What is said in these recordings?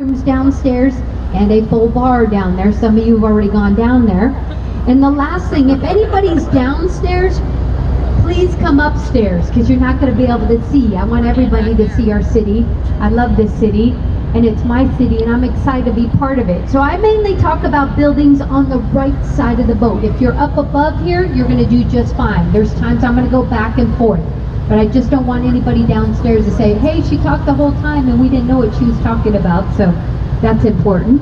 Rooms downstairs and a full bar down there. Some of you have already gone down there. And the last thing, if anybody's downstairs, please come upstairs because you're not going to be able to see. I want everybody to see our city. I love this city and it's my city and I'm excited to be part of it. So I mainly talk about buildings on the right side of the boat. If you're up above here, you're going to do just fine. There's times I'm going to go back and forth. But I just don't want anybody downstairs to say, hey, she talked the whole time and we didn't know what she was talking about. So that's important.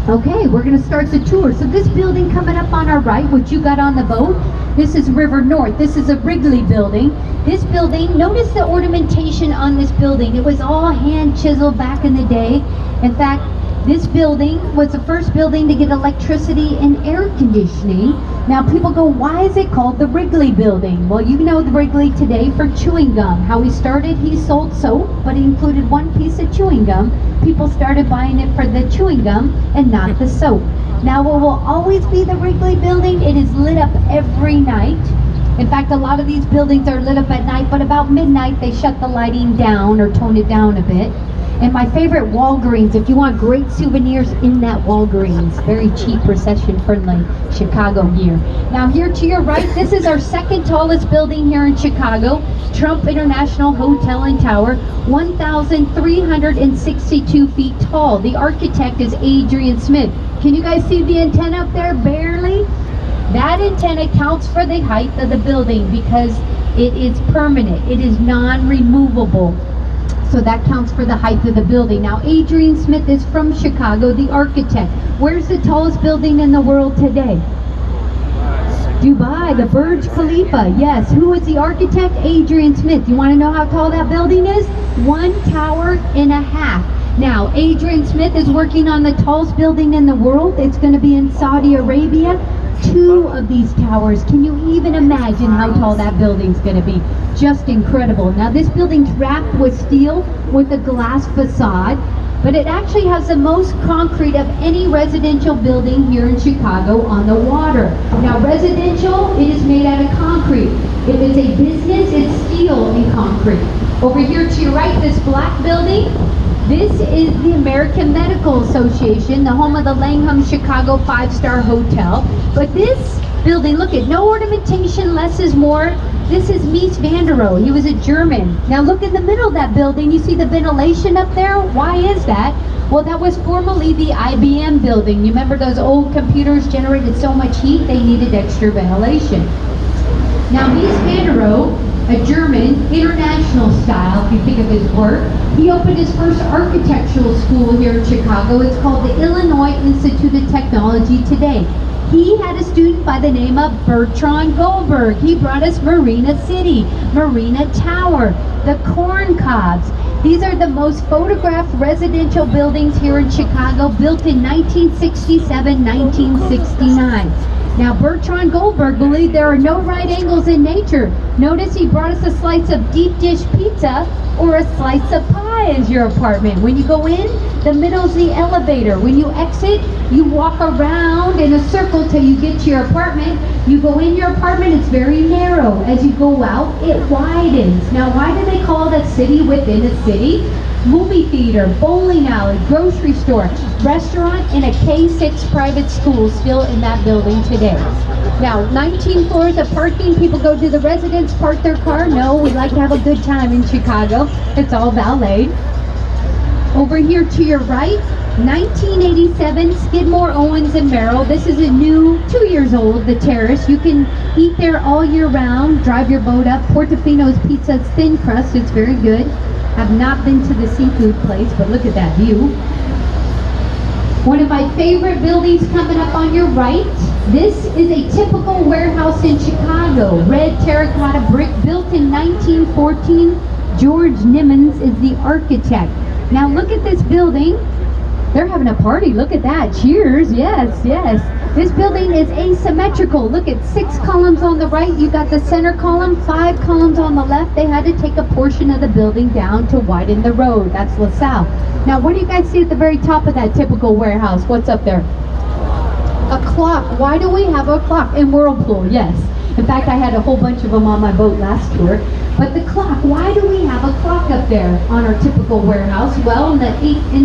Okay, we're going to start the tour. So this building coming up on our right, what you got on the boat, this is River North. This is a Wrigley building. This building, notice the ornamentation on this building. It was all hand chiseled back in the day. In fact, this building was the first building to get electricity and air conditioning. Now people go, why is it called the Wrigley building? Well, you know the Wrigley today for chewing gum. How he started, he sold soap, but he included one piece of chewing gum. People started buying it for the chewing gum and not the soap. Now what will always be the Wrigley building, it is lit up every night. In fact, a lot of these buildings are lit up at night, but about midnight they shut the lighting down or tone it down a bit. And my favorite, Walgreens, if you want great souvenirs in that Walgreens, very cheap, recession-friendly Chicago gear. Now here to your right, this is our second tallest building here in Chicago, Trump International Hotel and Tower, 1,362 feet tall. The architect is Adrian Smith. Can you guys see the antenna up there? Barely. That antenna counts for the height of the building because it is permanent. It is non-removable. So that counts for the height of the building. Now, Adrian Smith is from Chicago, the architect. Where's the tallest building in the world today? Dubai, the Burj Khalifa. Yes, who is the architect? Adrian Smith. You want to know how tall that building is? 1.5 towers. Now, Adrian Smith is working on the tallest building in the world. It's going to be in Saudi Arabia. 2 of these towers. Can you even imagine how tall that building's going to be? Just incredible. Now this building's wrapped with steel with a glass facade, but it actually has the most concrete of any residential building here in Chicago on the water. Now residential, it is made out of concrete. If it's a business, it's steel and concrete. Over here to your right, this black building, this is the American Medical Association, the home of the Langham Chicago 5-star hotel. But this building, look at no ornamentation, less is more. This is Mies van der Rohe. He was a German. Now look in the middle of that building. You see the ventilation up there? Why is that? Well, that was formerly the IBM building. You remember those old computers generated so much heat, they needed extra ventilation. Now Mies van der Rohe, a German, international style, if you think of his work. He opened his first architectural school here in Chicago. It's called the Illinois Institute of Technology today. He had a student by the name of Bertrand Goldberg. He brought us Marina City, Marina Tower, the Corn Cobs. These are the most photographed residential buildings here in Chicago, built in 1967, 1969. Now, Bertrand Goldberg believed there are no right angles in nature. Notice he brought us a slice of deep dish pizza or a slice of pie as your apartment. When you go in, the middle's the elevator. When you exit, you walk around in a circle till you get to your apartment. You go in your apartment, it's very narrow. As you go out, it widens. Now, why do they call it a city within a city? Movie theater, bowling alley, grocery store, restaurant, and a K-6 private school still in that building today. Now, 19 floors of parking. People go, do the residents park their car? No, we like to have a good time in Chicago. It's all valet. Over here to your right, 1987, Skidmore, Owens & Merrill. This is a new, 2 years old, the Terrace. You can eat there all year round, drive your boat up. Portofino's Pizza's thin crust, it's very good. I've not been to the seafood place, but look at that view. One of my favorite buildings coming up on your right. This is a typical warehouse in Chicago. Red terracotta brick built in 1914. George Nimmons is the architect. Now look at this building. They're having a party. Look at that. Cheers. Yes, yes. This building is asymmetrical. Look at 6 columns on the right. You got the center column, 5 columns on the left. They had to take a portion of the building down to widen the road. That's LaSalle. Now, what do you guys see at the very top of that typical warehouse? What's up there? A clock. Why do we have a clock? And Whirlpool, yes. In fact, I had a whole bunch of them on my boat last tour. But the clock, why do we have a clock up there on our typical warehouse? Well, in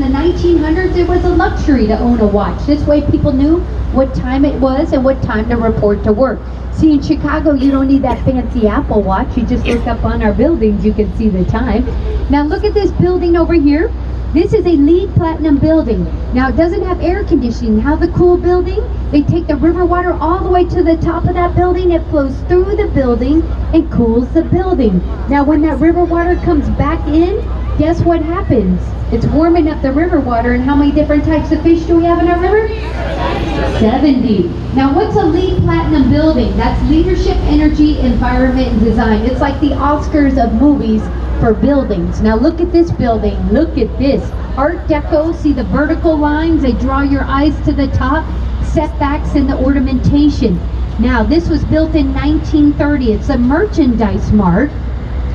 the 1900s, it was a luxury to own a watch. This way people knew what time it was and what time to report to work. See, in Chicago, you don't need that fancy Apple Watch. You just look up on our buildings, you can see the time. Now look at this building over here. This is a LEED Platinum building. Now it doesn't have air conditioning. How the cool building? They take the river water all the way to the top of that building. It flows through the building and cools the building. Now when that river water comes back in, guess what happens? It's warming up the river water. And how many different types of fish do we have in our river? 70. Now what's a LEED Platinum building? That's leadership, energy, environment, and design. It's like the Oscars of movies for buildings. Now look at this building. Look at this. Art Deco. See the vertical lines? They draw your eyes to the top. Setbacks in the ornamentation. Now this was built in 1930. It's a merchandise mart.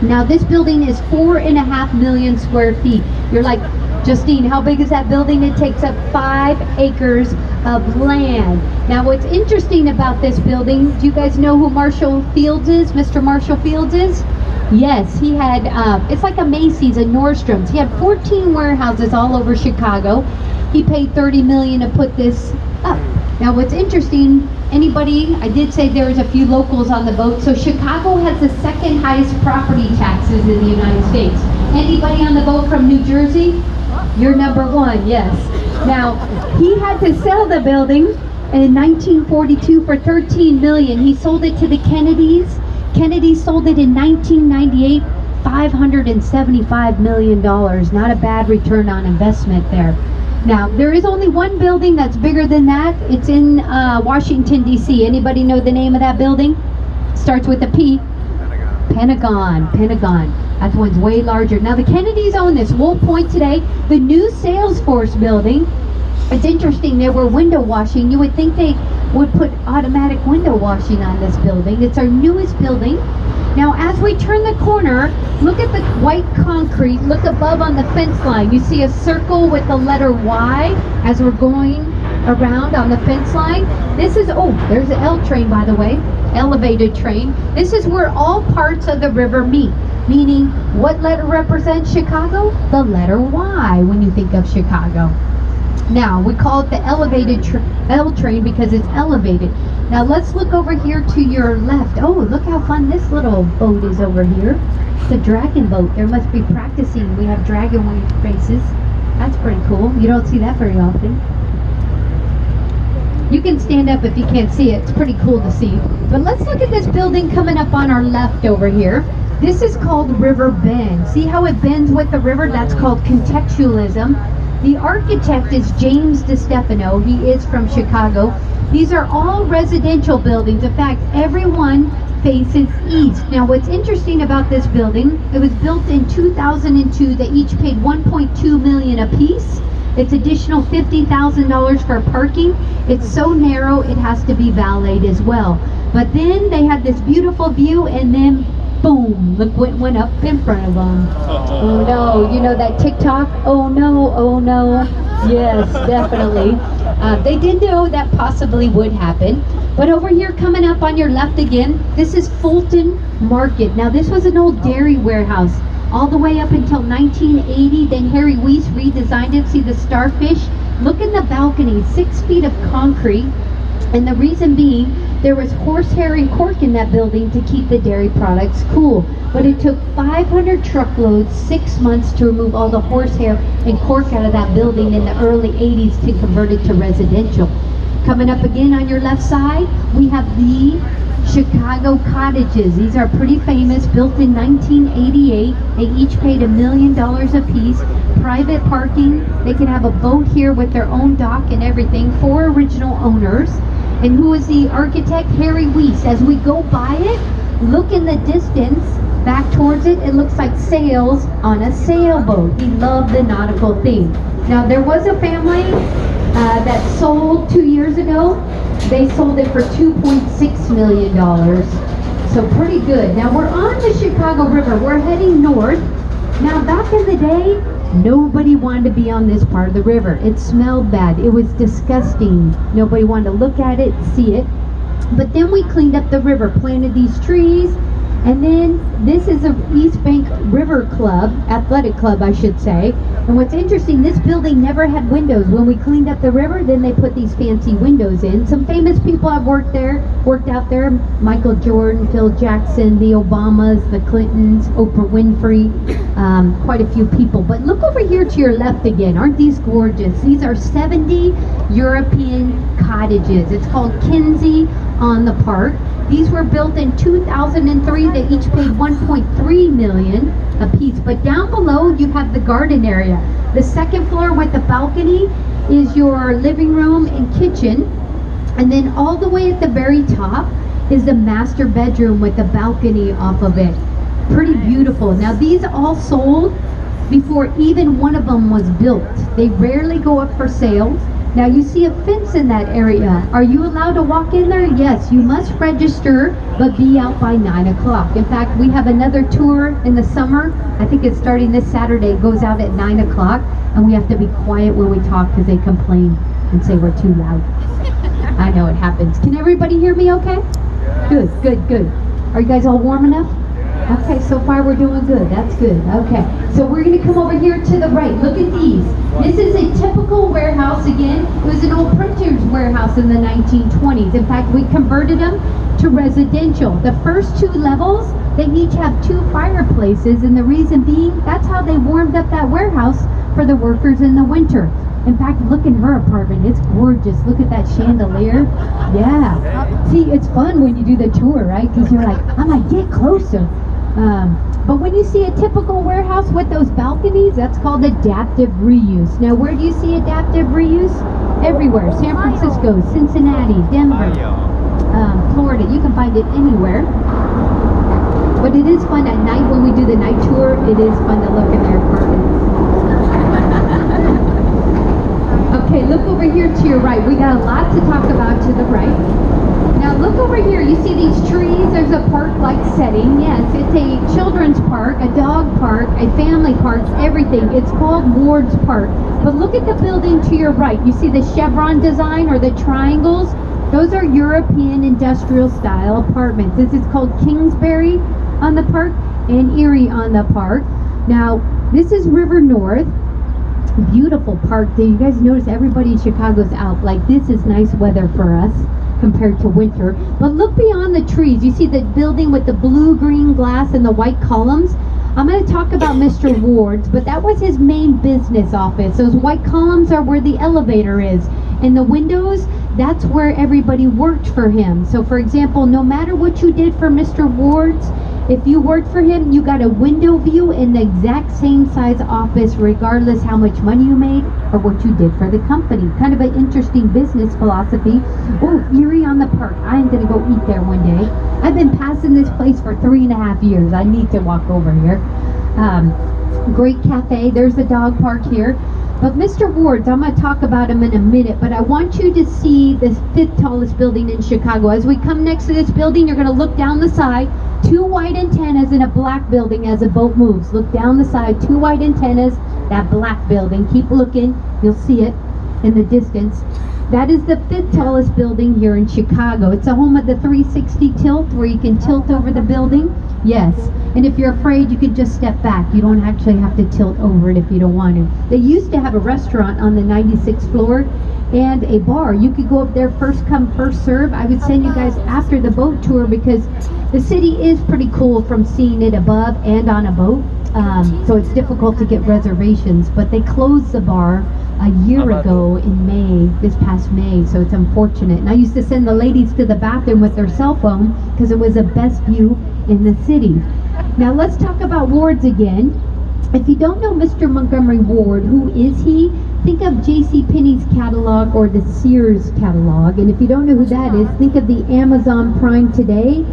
Now this building is 4.5 million square feet. You're like, Justine, how big is that building? It takes up 5 acres of land. Now what's interesting about this building, do you guys know who Marshall Fields is? Mr. Marshall Fields is? Yes, he had, it's like a Macy's, a Nordstrom's. He had 14 warehouses all over Chicago. He paid $30 million to put this up. Now what's interesting, anybody, I did say there was a few locals on the boat, so Chicago has the second highest property taxes in the United States. Anybody on the boat from New Jersey? You're number one, yes. Now, he had to sell the building in 1942 for $13 million. He sold it to the Kennedys. Kennedy sold it in 1998, $575 million. Not a bad return on investment there. Now, there is only one building that's bigger than that. It's in Washington, D.C. Anybody know the name of that building? Starts with a P. Pentagon. That one's way larger. Now, the Kennedys own this. Wolf Point today, the new Salesforce building. It's interesting, they were window washing. You would think they would put automatic window washing on this building. It's our newest building. Now, as we turn the corner, look at the white concrete. Look above on the fence line. You see a circle with the letter Y as we're going around on the fence line. This is, oh, there's an L train, by the way, elevated train. This is where all parts of the river meet. Meaning, what letter represents Chicago? The letter Y when you think of Chicago. Now, we call it the elevated L train because it's elevated. Now, let's look over here to your left. Oh, look how fun this little boat is over here. It's a dragon boat. There must be practicing. We have dragon races. That's pretty cool. You don't see that very often. You can stand up if you can't see it. It's pretty cool to see. But let's look at this building coming up on our left over here. This is called River Bend. See how it bends with the river? That's called contextualism. The architect is James DeStefano. He is from Chicago. These are all residential buildings. In fact, every one faces east. Now, what's interesting about this building, it was built in 2002. They each paid $1.2 million apiece. It's additional $50,000 for parking. It's so narrow, it has to be valeted as well. But then they had this beautiful view, and then boom, look what went up in front of them. Oh no, you know that TikTok? Oh no, oh no. Yes, definitely. They did know that possibly would happen. But over here coming up on your left again, this is Fulton Market. Now this was an old dairy warehouse all the way up until 1980. Then Harry Weiss redesigned it. See the starfish? Look in the balcony, 6 feet of concrete. And the reason being, there was horsehair and cork in that building to keep the dairy products cool. But it took 500 truckloads, 6 months to remove all the horsehair and cork out of that building in the early 80s to convert it to residential. Coming up again on your left side, we have the Chicago Cottages. These are pretty famous, built in 1988. They each paid $1 million a piece. Private parking. They can have a boat here with their own dock and everything. 4 original owners. And who is the architect? Harry Weiss. As we go by it, look in the distance, back towards it, it looks like sails on a sailboat. He loved the nautical theme. Now, there was a family that sold 2 years ago. They sold it for $2.6 million. So pretty good. Now, we're on the Chicago River. We're heading north. Now, back in the day, nobody wanted to be on this part of the river. It smelled bad. It was disgusting. Nobody wanted to look at it, see it. But then we cleaned up the river, planted these trees, and then this is a East Bank River Club, athletic club I should say. And what's interesting, this building never had windows. When we cleaned up the river, then they put these fancy windows in. Some famous people have worked out there. Michael Jordan, Phil Jackson, the Obamas, the Clintons, Oprah Winfrey, quite a few people. But look over here to your left again. Aren't these gorgeous? These are 70 European cottages. It's called Kinsey on the Park. These were built in 2003. They each paid 1.3 million a piece. But down below you have the garden area. The second floor with the balcony is your living room and kitchen. And then all the way at the very top is the master bedroom with the balcony off of it. Pretty beautiful. Now these all sold before even one of them was built. They rarely go up for sale. Now you see a fence in that area. Are you allowed to walk in there? Yes, you must register, but be out by 9 o'clock. In fact, we have another tour in the summer. I think it's starting this Saturday. It goes out at 9 o'clock, and we have to be quiet when we talk because they complain and say we're too loud. I know it happens. Can everybody hear me okay? Good, good, good. Are you guys all warm enough? Okay, so far we're doing good. That's good. Okay, so we're going to come over here to the right. Look at these. This is a typical warehouse again. It was an old printer's warehouse in the 1920s. In fact, we converted them to residential. The first two levels, they each have 2 fireplaces, and the reason being, that's how they warmed up that warehouse for the workers in the winter. In fact, look in her apartment. It's gorgeous. Look at that chandelier. Yeah. See, it's fun when you do the tour, right? Because you're like, I might get closer. But when you see a typical warehouse with those balconies, that's called adaptive reuse. Now, where do you see adaptive reuse? Everywhere. San Francisco, Cincinnati, Denver, Florida. You can find it anywhere. But it is fun at night when we do the night tour. It is fun to look in their apartments. Okay, look over here to your right. We got a lot to talk about to the right. Now look over here, you see these trees, there's a park-like setting. Yes, it's a children's park, a dog park, a family park, everything. It's called Ward's Park. But look at the building to your right. You see the chevron design or the triangles? Those are European industrial style apartments. This is called Kingsbury on the park and Erie on the park. Now, this is River North. Beautiful park. Do you guys notice everybody in Chicago's out? Like, this is nice weather for us compared to winter. But look beyond the trees. You see the building with the blue-green glass and the white columns? I'm going to talk about Mr. Ward's, but that was his main business office. Those white columns are where the elevator is. And the windows, that's where everybody worked for him. So for example, no matter what you did for Mr. Ward's, if you worked for him, you got a window view in the exact same size office, regardless how much money you made or what you did for the company. Kind of an interesting business philosophy. Oh, Erie on the Park. I'm going to go eat there one day. I've been passing this place for 3.5 years. I need to walk over here. Great cafe. There's a dog park here. But Mr. Ward's, I'm going to talk about him in a minute, but I want you to see this 5th tallest building in Chicago. As we come next to this building, you're going to look down the side, 2 white antennas in a black building as a boat moves. Look down the side, 2 white antennas, that black building. Keep looking, you'll see it in the distance. That is the 5th tallest building here in Chicago. It's a home of the 360 tilt, where you can tilt over the building. Yes, and if you're afraid, you can just step back. You don't actually have to tilt over it if you don't want to. They used to have a restaurant on the 96th floor and a bar. You could go up there first come, first serve. I would send you guys after the boat tour because the city is pretty cool from seeing it above and on a boat. So it's difficult to get reservations, but they closed the bar a year ago in May, this past May, so it's unfortunate. And I used to send the ladies to the bathroom with their cell phone because it was the best view in the city. Now let's talk about Ward's again. If you don't know Mr. Montgomery Ward, who is he? Think of JCPenney's catalog or the Sears catalog. And if you don't know who that is, think of the Amazon Prime Today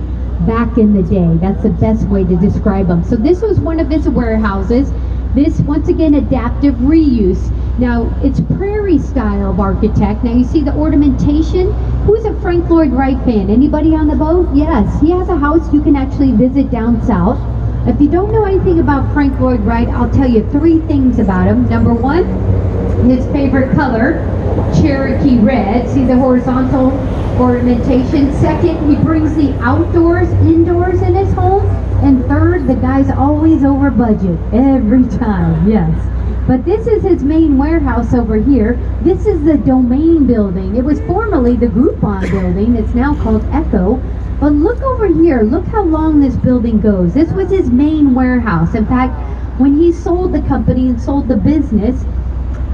back in the day. That's the best way to describe them. So this was one of his warehouses. This, once again, adaptive reuse. Now, it's prairie style of architect. Now, you see the ornamentation? Who's a Frank Lloyd Wright fan? Anybody on the boat? Yes, he has a house you can actually visit down south. If you don't know anything about Frank Lloyd Wright, I'll tell you 3 things about him. Number 1, his favorite color Cherokee red. See the horizontal ornamentation. Second, he brings the outdoors indoors in his home. And third, the guy's always over budget every time. Yes. But this is his main warehouse over here. This is the Domain building. It was formerly the Groupon building. It's now called Echo. But look over here. Look how long this building goes. This was his main warehouse. In fact, when he sold the company and sold the business,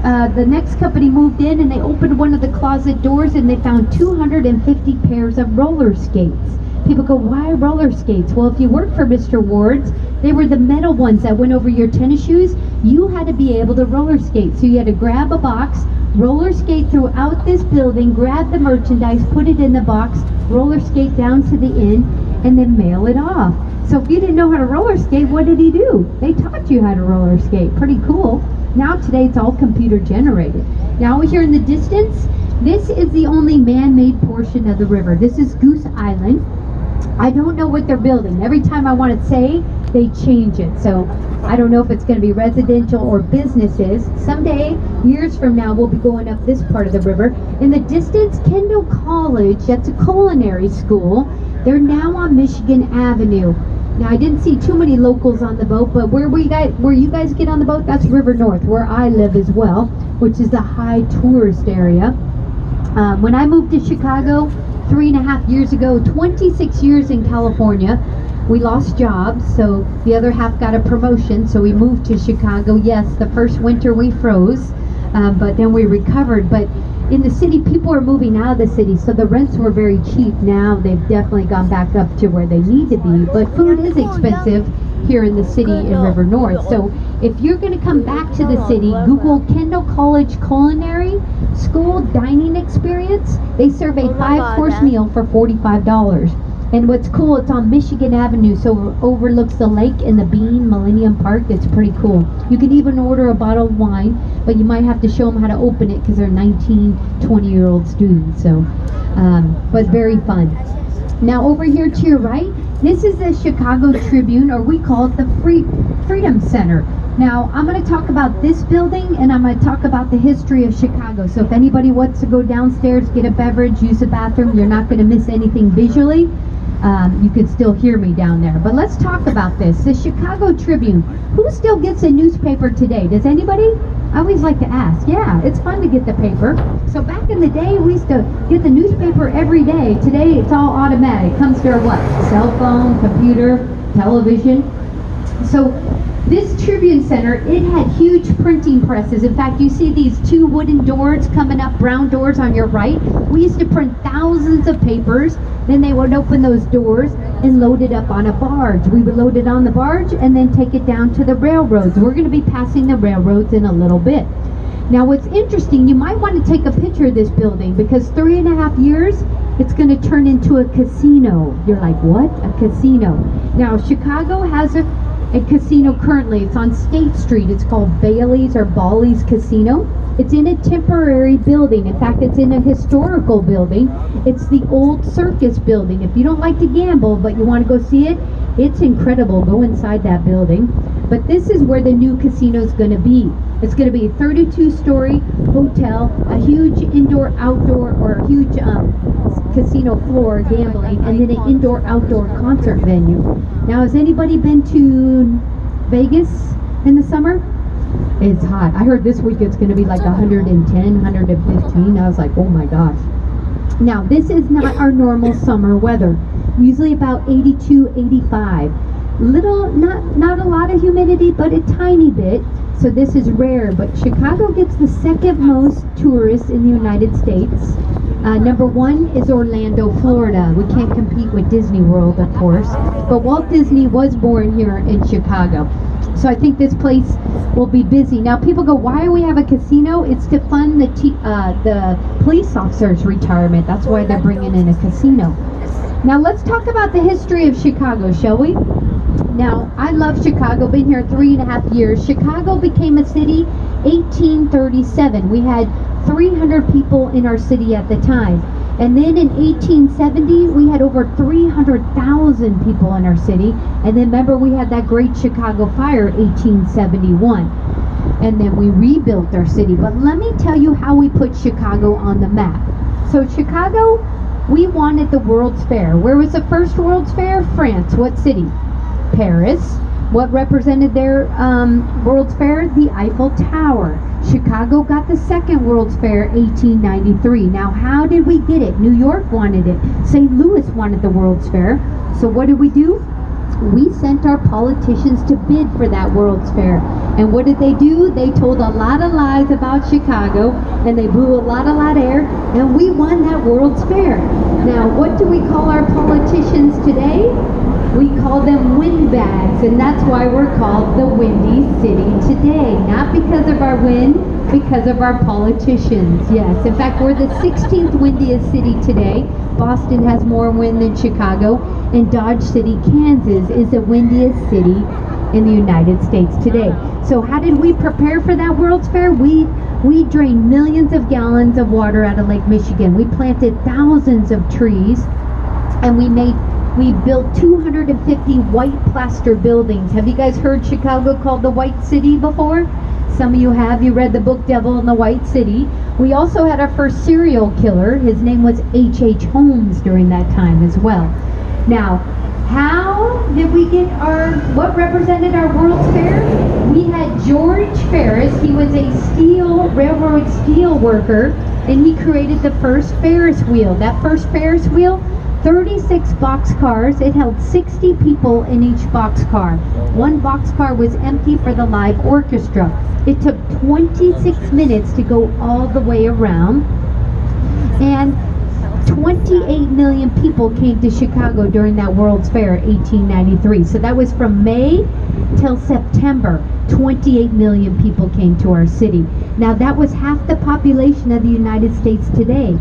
the next company moved in and they opened one of the closet doors and they found 250 pairs of roller skates. People go, why roller skates? Well, if you worked for Mr. Ward's, they were the metal ones that went over your tennis shoes. You had to be able to roller skate. So you had to grab a box, roller skate throughout this building, grab the merchandise, put it in the box, roller skate down to the inn, and then mail it off. So if you didn't know how to roller skate, what did he do? They taught you how to roller skate. Pretty cool. Now today it's all computer generated. Now here in the distance, this is the only man-made portion of the river. This is Goose Island. I don't know what they're building. Every time I want to say, they change it. So I don't know if it's going to be residential or businesses. Someday, years from now, we'll be going up this part of the river. In the distance, Kendall College, that's a culinary school. They're now on Michigan Avenue. Now I didn't see too many locals on the boat, but where you guys get on the boat, that's River North, where I live as well, which is a high tourist area. When I moved to Chicago 3.5 years ago, 26 years in California, we lost jobs, so the other half got a promotion, so we moved to Chicago. Yes, the first winter we froze, but then we recovered. But in the city, people are moving out of the city, so the rents were very cheap. Now they've definitely gone back up to where they need to be, but food is expensive here in the city in River North. So if you're going to come back to the city, Google Kendall College Culinary School Dining Experience. They serve a 5-course meal for $45. And what's cool, it's on Michigan Avenue, so it overlooks the lake and the Bean Millennium Park. It's pretty cool. You can even order a bottle of wine, but you might have to show them how to open it because they're 19, 20-year-old students. So, but very fun. Now over here to your right, this is the Chicago Tribune, or we call it the Freedom Center. Now I'm going to talk about this building and I'm going to talk about the history of Chicago. So if anybody wants to go downstairs, get a beverage, use the bathroom, you're not going to miss anything visually. You can still hear me down there. But let's talk about this. The Chicago Tribune. Who still gets a newspaper today? Does anybody? I always like to ask. Yeah, it's fun to get the paper. So back in the day, we used to get the newspaper every day. Today, it's all automatic. It comes to our what? Cell phone, computer, television. So this Tribune Center, it had huge printing presses. In fact, you see these 2 wooden doors coming up, brown doors on your right. We used to print thousands of papers. Then they would open those doors and load it up on a barge. We would load it on the barge and then take it down to the railroads. We're going to be passing the railroads in a little bit. Now what's interesting, you might want to take a picture of this building because 3.5 years, it's going to turn into a casino. You're like, what? A casino. Now Chicago has a casino currently. It's on State Street. It's called Bailey's or Bally's Casino. It's in a temporary building. In fact, it's in a historical building. It's the old circus building. If you don't like to gamble, but you want to go see it, it's incredible. Go inside that building. But this is where the new casino is going to be. It's going to be a 32-story hotel, a huge indoor-outdoor, or a huge casino floor gambling, and then an indoor-outdoor concert venue. Now, has anybody been to Vegas in the summer? It's hot. I heard this week it's going to be like 110, 115. I was like, oh my gosh. Now, this is not our normal summer weather. Usually about 82, 85. Not a lot of humidity, but a tiny bit. So this is rare, but Chicago gets the second most tourists in the United States. Number 1 is Orlando, Florida. We can't compete with Disney World, of course, but Walt Disney was born here in Chicago. So I think this place will be busy. Now people go, why do we have a casino? It's to fund the police officers' retirement. That's why they're bringing in a casino. Now let's talk about the history of Chicago, shall we? Now, I love Chicago, been here 3.5 years. Chicago became a city 1837. We had 300 people in our city at the time. And then in 1870, we had over 300,000 people in our city. And then remember, we had that great Chicago fire in 1871. and then we rebuilt our city. But let me tell you how we put Chicago on the map. So Chicago, we wanted the World's Fair. Where was the first World's Fair? France. What city? Paris. What represented their World's Fair? The Eiffel Tower. Chicago got the second World's Fair, 1893. Now, how did we get it? New York wanted it. St. Louis wanted the World's Fair. So what did we do? We sent our politicians to bid for that World's Fair. And what did they do? They told a lot of lies about Chicago, and they blew a lot of hot air, and we won that World's Fair. Now, what do we call our politicians today? We call them windbags, and that's why we're called the Windy City today. Not because of our wind, because of our politicians. Yes, in fact, we're the 16th windiest city today. Boston has more wind than Chicago, and Dodge City, Kansas is the windiest city in the United States today. So how did we prepare for that World's Fair? We drained millions of gallons of water out of Lake Michigan. We planted thousands of trees, and we built 250 white plaster buildings. Have you guys heard Chicago called the White City before? Some of you have. You read the book Devil in the White City. We also had our first serial killer. His name was H.H. Holmes during that time as well. Now, how did we get what represented our World's Fair? We had George Ferris. He was a railroad steel worker, and he created the first Ferris wheel. That first Ferris wheel, 36 boxcars. It held 60 people in each boxcar. One boxcar was empty for the live orchestra. It took 26 minutes to go all the way around, and 28 million people came to Chicago during that World's Fair, 1893. So that was from May till September. 28 million people came to our city. Now that was half the population of the United States today.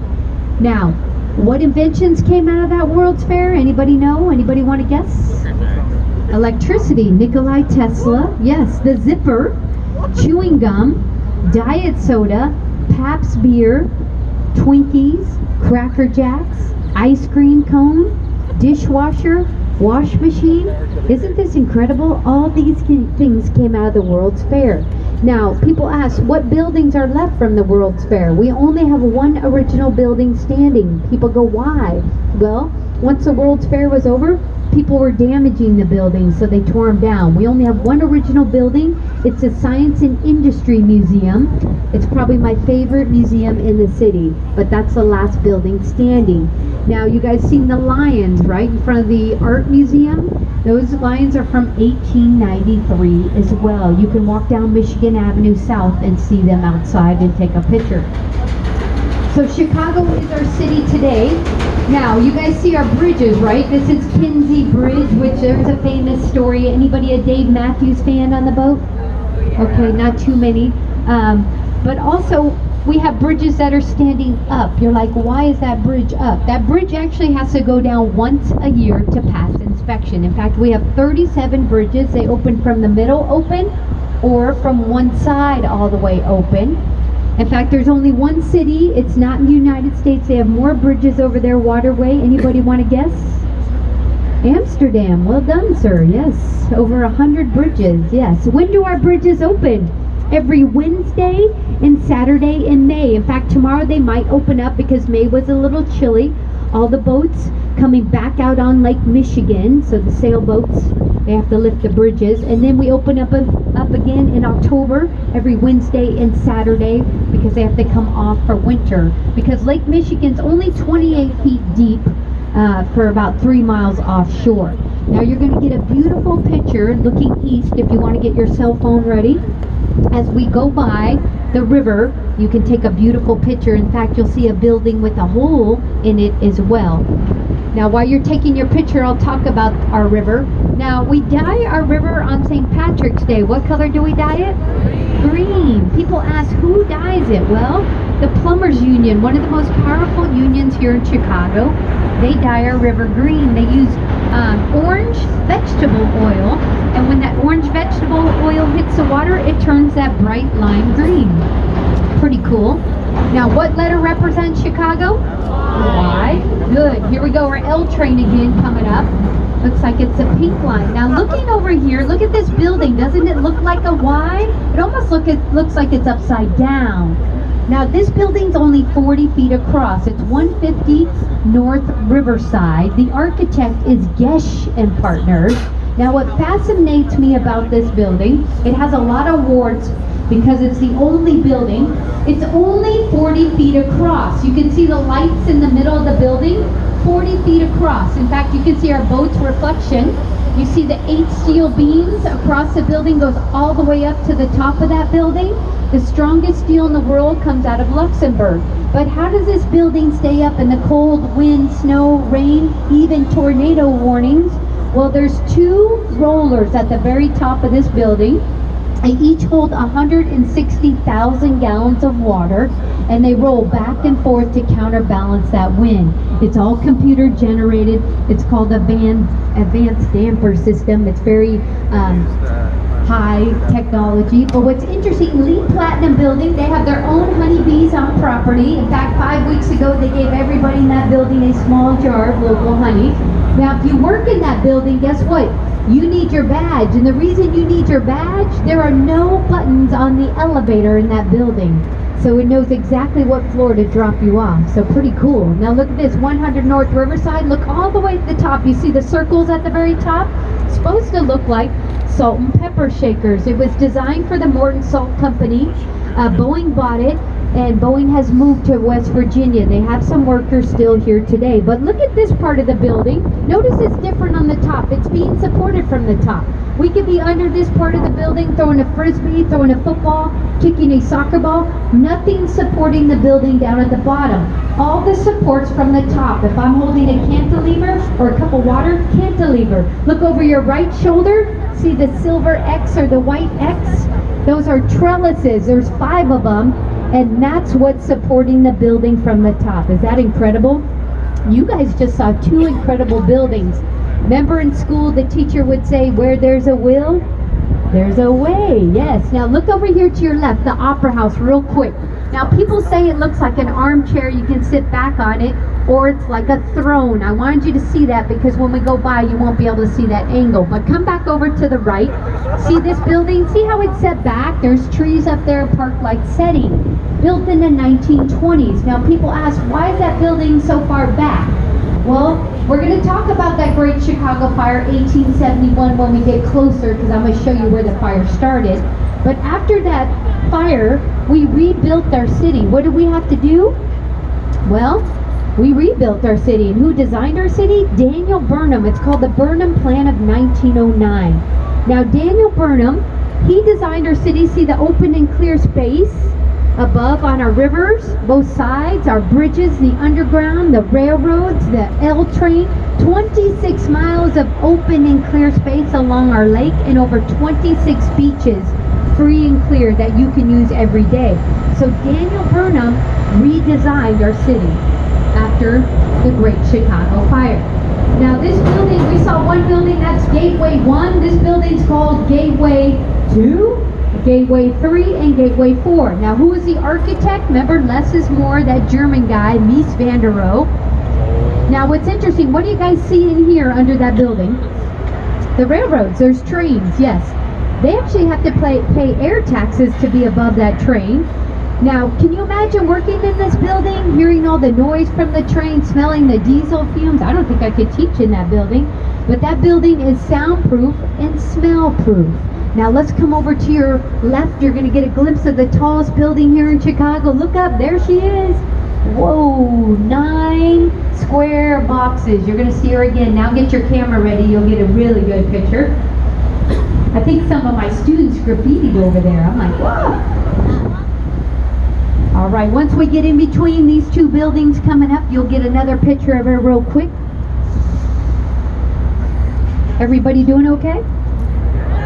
Now, what inventions came out of that World's Fair? Anybody know? Anybody want to guess? Electricity. Nikola Tesla. Yes. The zipper. Chewing gum. Diet soda. Pabst beer. Twinkies. Cracker Jacks. Ice cream cone. Dishwasher. Wash machine. Isn't this incredible? All these things came out of the World's Fair. Now, people ask, what buildings are left from the World's Fair? We only have one original building standing. People go, why? Well, once the World's Fair was over, people were damaging the buildings, so they tore them down. We only have one original building. It's a Science and Industry Museum. It's probably my favorite museum in the city, but that's the last building standing. Now, you guys seen the lions, right, in front of the art museum? Those lions are from 1893 as well. You can walk down Michigan Avenue South and see them outside and take a picture. So Chicago is our city today. Now, you guys see our bridges, right? This is Kinsey Bridge, which there's a famous story. Anybody a Dave Matthews fan on the boat? Okay, not too many. But also, we have bridges that are standing up. You're like, why is that bridge up? That bridge actually has to go down once a year to pass inspection. In fact, we have 37 bridges. They open from the middle open or from one side all the way open. In fact, there's only one city. It's not in the United States. They have more bridges over their waterway. Anybody want to guess? Amsterdam. Well done, sir. Yes. Over 100 bridges. Yes. When do our bridges open? Every Wednesday and Saturday in May. In fact, tomorrow they might open up because May was a little chilly. All the boats coming back out on Lake Michigan, so the sailboats, they have to lift the bridges. And then we open up again in October, every Wednesday and Saturday, because they have to come off for winter. Because Lake Michigan's only 28 feet deep for about 3 miles offshore. Now you're going to get a beautiful picture looking east if you want to get your cell phone ready. As we go by the river, you can take a beautiful picture. In fact, you'll see a building with a hole in it as well. Now, while you're taking your picture, I'll talk about our river. Now, we dye our river on St. Patrick's Day. What color do we dye it? Green. People ask, who dyes it? Well, the Plumbers Union, one of the most powerful unions here in Chicago, they dye our river green. They use orange vegetable oil, and when that orange vegetable oil hits the water, it turns that bright lime green. Pretty cool. Now, what letter represents Chicago? Y. Good. Here we go. Our L train again coming up. Looks like it's a pink line. Now, looking over here, look at this building. Doesn't it look like a Y? It almost looks like it's upside down. Now, this building's only 40 feet across. It's 150 North Riverside. The architect is Gesh and Partners. Now, what fascinates me about this building, it has a lot of awards because it's the only building. It's only 40 feet across. You can see the lights in the middle of the building, 40 feet across. In fact, you can see our boat's reflection. You see the 8 steel beams across the building goes all the way up to the top of that building. The strongest steel in the world comes out of Luxembourg. But how does this building stay up in the cold, wind, snow, rain, even tornado warnings? Well, there's 2 rollers at the very top of this building. They each hold 160,000 gallons of water, and they roll back and forth to counterbalance that wind. It's all computer generated. It's called a advanced damper system. It's very high technology. But what's interesting, LEED Platinum building, they have their own honeybees on property. In fact, 5 weeks ago, they gave everybody in that building a small jar of local honey. Now, if you work in that building, guess what? You need your badge. And the reason you need your badge, there are no buttons on the elevator in that building. So it knows exactly what floor to drop you off. So pretty cool. Now look at this, 100 North Riverside. Look all the way to the top. You see the circles at the very top? It's supposed to look like salt and pepper shakers. It was designed for the Morton Salt Company. Boeing bought it, and Boeing has moved to West Virginia. They have some workers still here today. But look at this part of the building. Notice it's different on the top. It's being supported from the top. We could be under this part of the building throwing a frisbee, throwing a football, kicking a soccer ball. Nothing supporting the building down at the bottom. All the supports from the top. If I'm holding a cantilever or a cup of water, cantilever. Look over your right shoulder. See the silver X or the white X? Those are trellises. There's 5 of them. And that's what's supporting the building from the top. Is that incredible? You guys just saw 2 incredible buildings. Remember in school the teacher would say, where there's a will, there's a way. Yes. Now look over here to your left, the Opera House, real quick. Now people say it looks like an armchair, you can sit back on it, or it's like a throne. I wanted you to see that because when we go by you won't be able to see that angle. But come back over to the right. See this building? See how it's set back? There's trees up there, park-like setting. Built in the 1920s. Now people ask, why is that building so far back? Well, we're going to talk about that Great Chicago Fire, 1871, when we get closer, because I'm going to show you where the fire started. But after that fire, we rebuilt our city. What did we have to do? Well, we rebuilt our city. And who designed our city? Daniel Burnham. It's called the Burnham Plan of 1909. Now, Daniel Burnham, he designed our city. See the open and clear space above on our rivers, both sides, our bridges, the underground, the railroads, the L train, 26 miles of open and clear space along our lake, and over 26 beaches, free and clear, that you can use every day. So Daniel Burnham redesigned our city after the Great Chicago Fire. Now this building, we saw one building, that's Gateway 1. This building's called Gateway 2. Gateway 3 and Gateway 4. Now, who is the architect? Remember, less is more, that German guy, Mies van der Rohe. Now, what's interesting, what do you guys see in here under that building? The railroads, there's trains, yes. They actually have to pay air taxes to be above that train. Now, can you imagine working in this building, hearing all the noise from the train, smelling the diesel fumes? I don't think I could teach in that building. But that building is soundproof and smell-proof. Now let's come over to your left. You're going to get a glimpse of the tallest building here in Chicago. Look up, there she is. Whoa, 9 square boxes. You're going to see her again. Now get your camera ready. You'll get a really good picture. I think some of my students graffitied over there. I'm like, whoa. All right, once we get in between these 2 buildings coming up, you'll get another picture of her real quick. Everybody doing okay?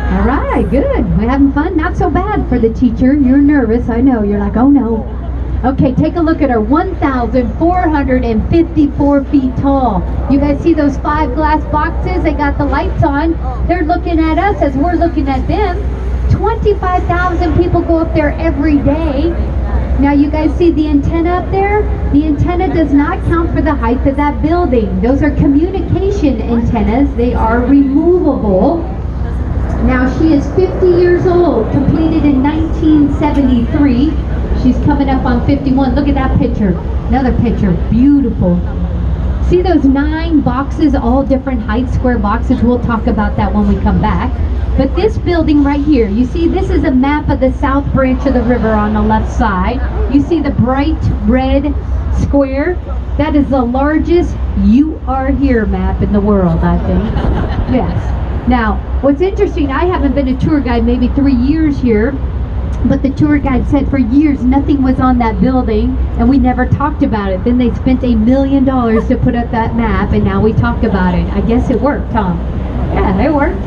All right, good. We're having fun. Not so bad for the teacher. You're nervous. I know. You're like, oh no. Okay, take a look at her. 1,454 feet tall. You guys see those 5 glass boxes? They got the lights on. They're looking at us as we're looking at them. 25,000 people go up there every day. Now you guys see the antenna up there? The antenna does not count for the height of that building. Those are communication antennas. They are removable. Now she is 50 years old, completed in 1973. She's coming up on 51. Look at that picture. Another picture, beautiful. See those 9 boxes, all different heights, square boxes? We'll talk about that when we come back. But this building right here, you see this is a map of the south branch of the river on the left side. You see the bright red square? That is the largest "You Are Here" map in the world, I think. Yes. Now, what's interesting, I haven't been a tour guide maybe 3 years here, but the tour guide said for years nothing was on that building and we never talked about it. Then they spent $1 million to put up that map and now we talk about it. I guess it worked, Tom. Yeah, it worked.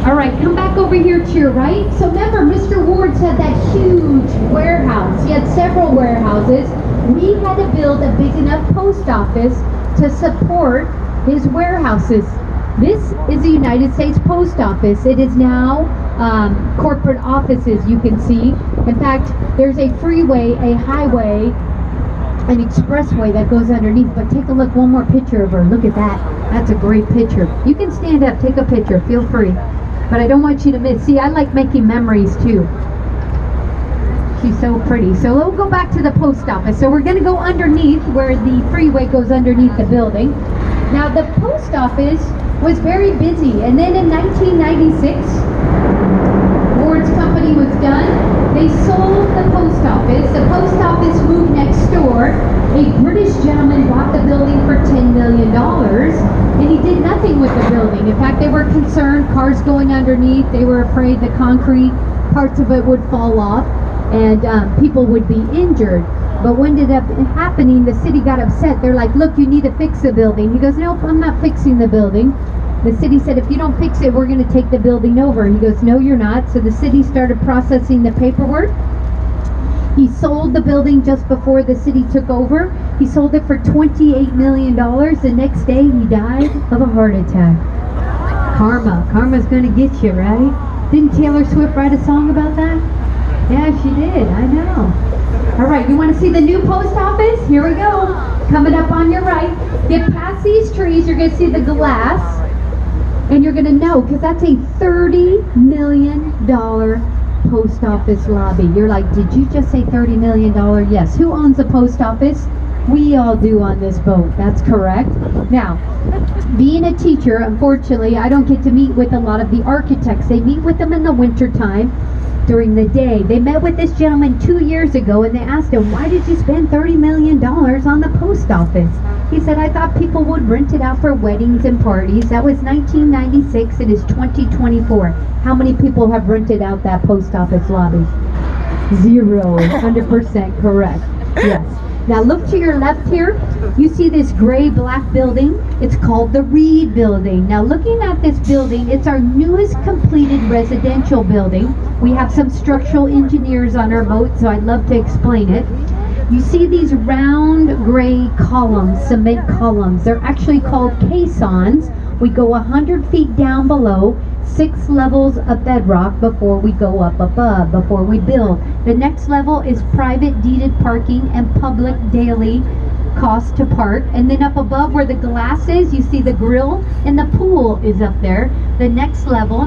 All right, come back over here to your right. So remember, Mr. Ward's had that huge warehouse. He had several warehouses. We had to build a big enough post office to support his warehouses. This is the United States Post Office. It is now corporate offices, you can see. In fact, there's a freeway, a highway, an expressway that goes underneath. But take a look, one more picture of her. Look at that. That's a great picture. You can stand up, take a picture, feel free. But I don't want you to miss. See, I like making memories too. She's so pretty. So we'll go back to the post office. So we're going to go underneath where the freeway goes underneath the building. Now the post office was very busy. And then in 1996, Ward's company was done. They sold the post office. The post office moved next door. A British gentleman bought the building for $10 million. And he did nothing with the building. In fact, they were concerned, cars going underneath. They were afraid the concrete, parts of it would fall off and people would be injured. But what ended up happening, the city got upset. They're like, look, you need to fix the building. He goes, nope, I'm not fixing the building. The city said, if you don't fix it, we're going to take the building over. And he goes, no, you're not. So the city started processing the paperwork. He sold the building just before the city took over. He sold it for $28 million. The next day, he died of a heart attack. Karma. Karma's going to get you, right? Didn't Taylor Swift write a song about that? Yeah, she did. I know. All right, you want to see the new post office? Here we go. Coming up on your right. Get past these trees, you're going to see the glass. And you're going to know, because that's a $30 million post office lobby. You're like, did you just say $30 million? Yes. Who owns the post office? We all do on this boat. That's correct. Now, being a teacher, unfortunately, I don't get to meet with a lot of the architects. They meet with them in the winter time during the day. They met with this gentleman 2 years ago and they asked him, why did you spend $30 million on the post office? He said, I thought people would rent it out for weddings and parties. That was 1996. It is 2024. How many people have rented out that post office lobby? 0. 100% correct. Yes. Now look to your left here. You see this gray-black building? It's called the Reed Building. Now looking at this building, it's our newest completed residential building. We have some structural engineers on our boat, so I'd love to explain it. You see these round gray columns, cement columns. They're actually called caissons. We go 100 feet down below, 6 levels of bedrock before we go up above, before we build. The next level is private deeded parking and public daily cost to park. And then up above where the glass is, you see the grill and the pool is up there. The next level